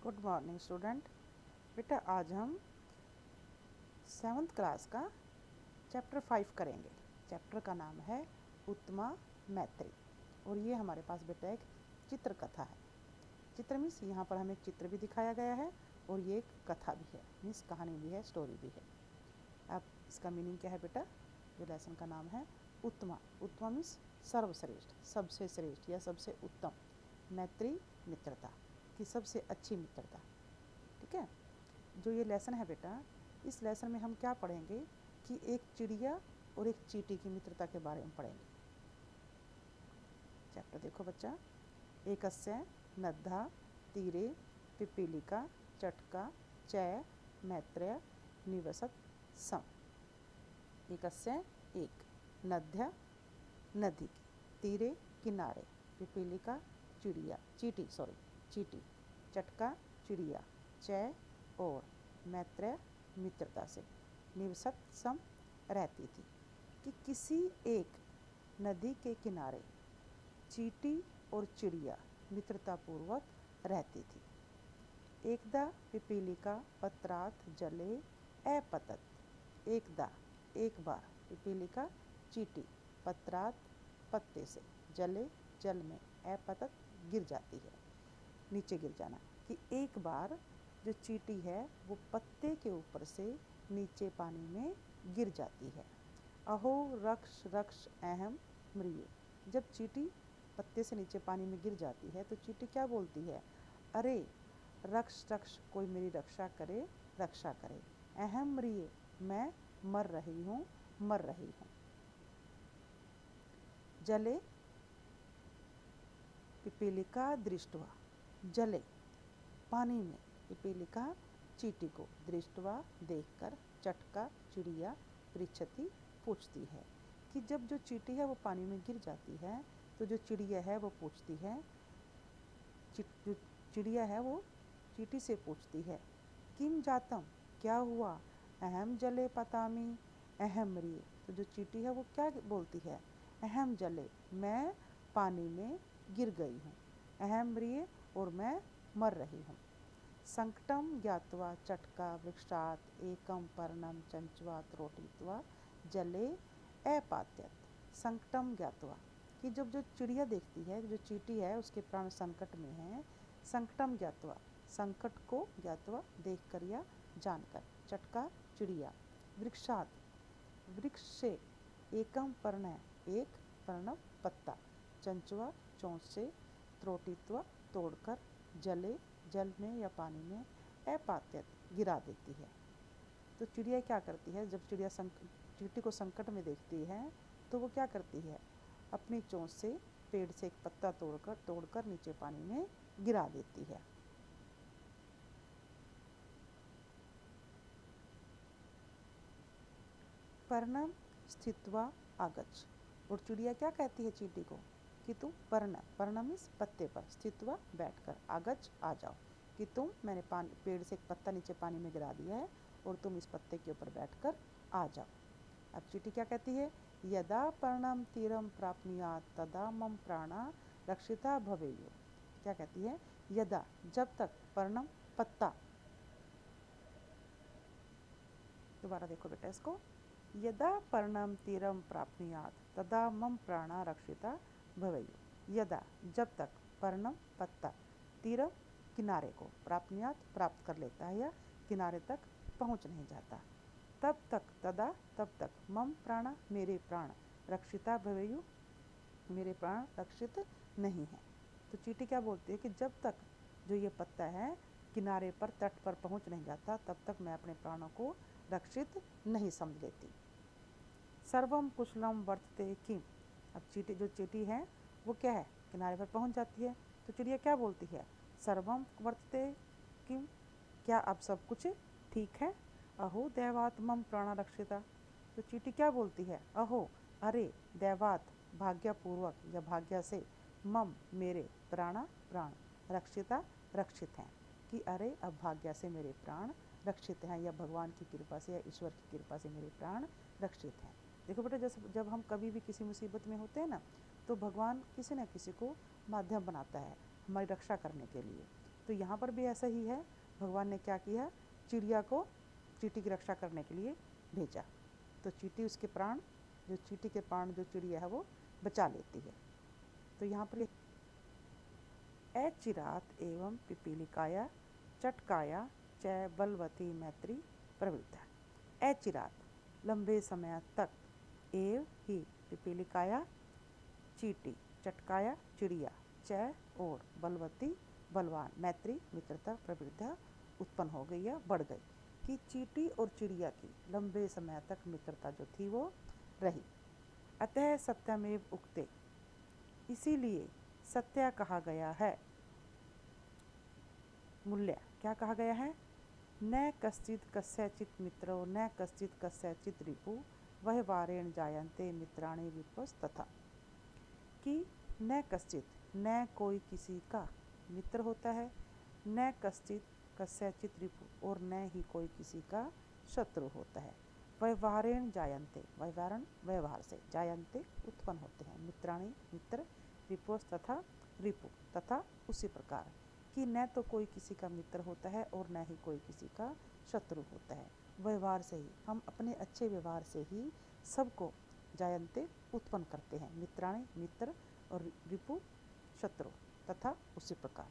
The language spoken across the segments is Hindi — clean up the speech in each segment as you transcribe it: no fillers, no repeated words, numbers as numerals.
Good morning student. बेटा आज हम 7th क्लास का चैप्टर 5 करेंगे। चैप्टर का नाम है उत्तमा मैत्री और ये हमारे पास बेटा एक चित्र कथा है। चित्र मीन्स यहाँ पर हमें एक चित्र भी दिखाया गया है और ये एक कथा भी है, मीन्स कहानी भी है, स्टोरी भी है। अब इसका मीनिंग क्या है बेटा? जो लेसन का नाम है उत्तमा। उत्तमा मीन्स सर्वश्रेष्ठ, सबसे श्रेष्ठ या सबसे उत्तम। मैत्री मित्रता की सबसे अच्छी मित्रता। ठीक है। जो ये लेसन है बेटा, इस लेसन में हम क्या पढ़ेंगे कि एक चिड़िया और एक चींटी की मित्रता के बारे में पढ़ेंगे। चैप्टर देखो बच्चा। एकस्य नद्धा तीरे पिपीलिका चटका चय मैत्रेय निवसत सम। एकस्य एक, नद्या नदी की, तीरे किनारे, पिपीलिका चिड़िया चींटी, चटका चिड़िया, चय और मैत्रेय मित्रता से, निवसत सम रहती थी। कि किसी एक नदी के किनारे चींटी और चिड़िया मित्रतापूर्वक रहती थी। एकदा पिपीलिका पत्रात जले अपतत। एकदा एक बार, पिपीलिका चींटी, पत्रात पत्ते से, जले जल में, अपतत गिर जाती है, नीचे गिर जाना। कि एक बार जो चींटी है वो पत्ते के ऊपर से नीचे पानी में गिर जाती है। अहो रक्ष रक्ष अहम म्रिये। जब चींटी पत्ते से नीचे पानी में गिर जाती है तो चींटी क्या बोलती है? अरे रक्ष रक्ष, कोई मेरी रक्षा करे, रक्षा करे। अहम म्रिये, मैं मर रही हूँ, मर रही हूँ। जले पिपीलिका दृष्टवा, जले पानी में, पिपीलिका चींटी को, दृष्टवा देखकर, चटका चिड़िया पृच्छति पूछती है। कि जब जो चींटी है वो पानी में गिर जाती है तो जो चिड़िया है वो पूछती है, जो चिड़िया है वो चींटी से पूछती है, किम जातम, क्या हुआ? अहम जले पतामी अहम म्रिये। तो जो चींटी है वो क्या बोलती है? अहम जले, मैं पानी में गिर गई हूँ, अहम म्रिये और मैं मर रही हूँ। संकटम ज्ञात्वा चटका वृक्षात एकम पर्णम चंचवा त्रोटित्वा जले अपात्यत। संकटम ज्ञात्वा, कि जब जो चिड़िया देखती है, जो चींटी है उसके प्राण संकट में है। संकटम ज्ञात्वा, संकट को ज्ञात्वा देखकर या जानकर, चटका चिड़िया, वृक्षात वृक्ष से, एकम पर्ण एक पर्णव पत्ता, चंचवा चोंच से, त्रोटित्वा तोड़कर, जले जल में या पानी में, अपात्यत गिरा देती है। तो चिड़िया क्या करती है? जब चिड़िया चींटी को संकट में देखती है तो वो क्या करती है? अपनी चोंच से पेड़ से एक पत्ता तोड़कर नीचे पानी में गिरा देती है। पर्णम स्थित्वा आगच्छ। और चिड़िया क्या कहती है चींटी को? कि तुम पर्णम इस पत्ते पर, स्थित्वा बैठकर, आगच्छ आ जाओ। कि तुम, मैंने पेड़ से एक पत्ता नीचे पानी में गिरा दिया है और तुम इस पत्ते के ऊपर बैठकर आ जाओ। अब चींटी क्या कहती है? यदा पर्णम तीरम प्राप्नुयात् तदा मम प्राणा रक्षिता भवेयुः। क्या कहती है? यदा, जब तक, पर्णम पत्ता, दोबारा देखो बेटा इसको, यदा पर्णम तीरम प्राप्नुयात् तदा मम प्राणा रक्षिता भवेयुः। यदा, जब तक, पर्णम पत्ता, तीरम किनारे को, प्राप्नुयात् प्राप्त कर लेता है या किनारे तक पहुँच नहीं जाता, तब तक, तदा तब तक, मम प्राणा मेरे प्राण, रक्षिता भवेयुः मेरे प्राण रक्षित नहीं है। तो चींटी क्या बोलती है? कि जब तक जो ये पत्ता है किनारे पर, तट पर पहुँच नहीं जाता तब तक मैं अपने प्राणों को रक्षित नहीं समझ लेती। सर्वम कुशलम वर्तते किम। अब जो चींटी है वो क्या है? किनारे पर पहुँच जाती है तो चिड़िया क्या बोलती है? सर्वम वर्तते किम, क्या अब सब कुछ ठीक है? अहो दैवात मम प्राणा रक्षिता। तो चींटी क्या बोलती है? अहो, अरे, दैवात भाग्यपूर्वक या भाग्य से, मम मेरे, प्राणा प्राण, रक्षिता रक्षित हैं। कि अरे अब भाग्य से मेरे प्राण रक्षित हैं, या भगवान की कृपा से या ईश्वर की कृपा से मेरे प्राण रक्षित हैं। देखो बेटा, जब हम कभी भी किसी मुसीबत में होते हैं ना, तो भगवान किसी न किसी को माध्यम बनाता है हमारी रक्षा करने के लिए। तो यहाँ पर भी ऐसा ही है, भगवान ने क्या किया, चिड़िया को चींटी की रक्षा करने के लिए भेजा। तो चींटी उसके प्राण, जो चींटी के प्राण जो चिड़िया है वो बचा लेती है। तो यहाँ पर चिरात एवं पिपीलिकाया चटकाया च बलवती मैत्री प्रवृत्ता। चिरात लंबे समय तक, एव ही पिपीलिकाया चींटी, चटकाया चिड़िया, च और बलवती बलवान, मैत्री मित्रता प्रवृत्ता उत्पन्न हो गई या बढ़ गई, कि चींटी और चिड़िया की लंबे समय तक मित्रता जो थी वो रही। अतः सत्यमेव उक्ते, इसीलिए सत्य कहा गया है। मूल्य क्या कहा गया है, न कश्चित् कस्यचित् मित्रो न कश्चित् कस्यचित् रिपु व्यवहारेण जायन्ते मित्राणि विपस्तथा। कि न कश्चित्, न कोई किसी का मित्र होता है, न कश्चित् कस्यचित् रिपु, और न ही कोई किसी का शत्रु होता है। व्यवहारेण जायन्ते, व्यवहारण व्यवहार से, जायन्ते उत्पन्न होते हैं, मित्राणि मित्र, रिपोस तथा रिपु तथा उसी प्रकार, कि न तो कोई किसी का मित्र होता है और न ही कोई किसी का शत्रु होता है। व्यवहार से ही, हम अपने अच्छे व्यवहार से ही सबको जायन्ते उत्पन्न करते हैं, मित्राणि मित्र और रिपु शत्रु तथा उसी प्रकार,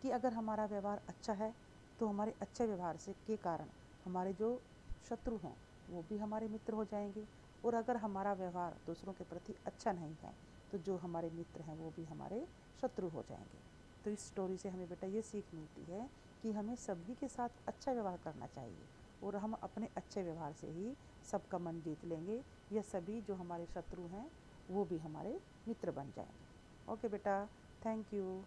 कि अगर हमारा व्यवहार अच्छा है तो हमारे अच्छे व्यवहार से के कारण हमारे जो शत्रु हैं वो भी हमारे मित्र हो जाएंगे, और अगर हमारा व्यवहार दूसरों के प्रति अच्छा नहीं है तो जो हमारे मित्र हैं वो भी हमारे शत्रु हो जाएंगे। तो इस स्टोरी से हमें बेटा ये सीख मिलती है कि हमें सभी के साथ अच्छा व्यवहार करना चाहिए, और हम अपने अच्छे व्यवहार से ही सबका मन जीत लेंगे, या सभी जो हमारे शत्रु हैं वो भी हमारे मित्र बन जाएंगे। ओके बेटा, थैंक यू।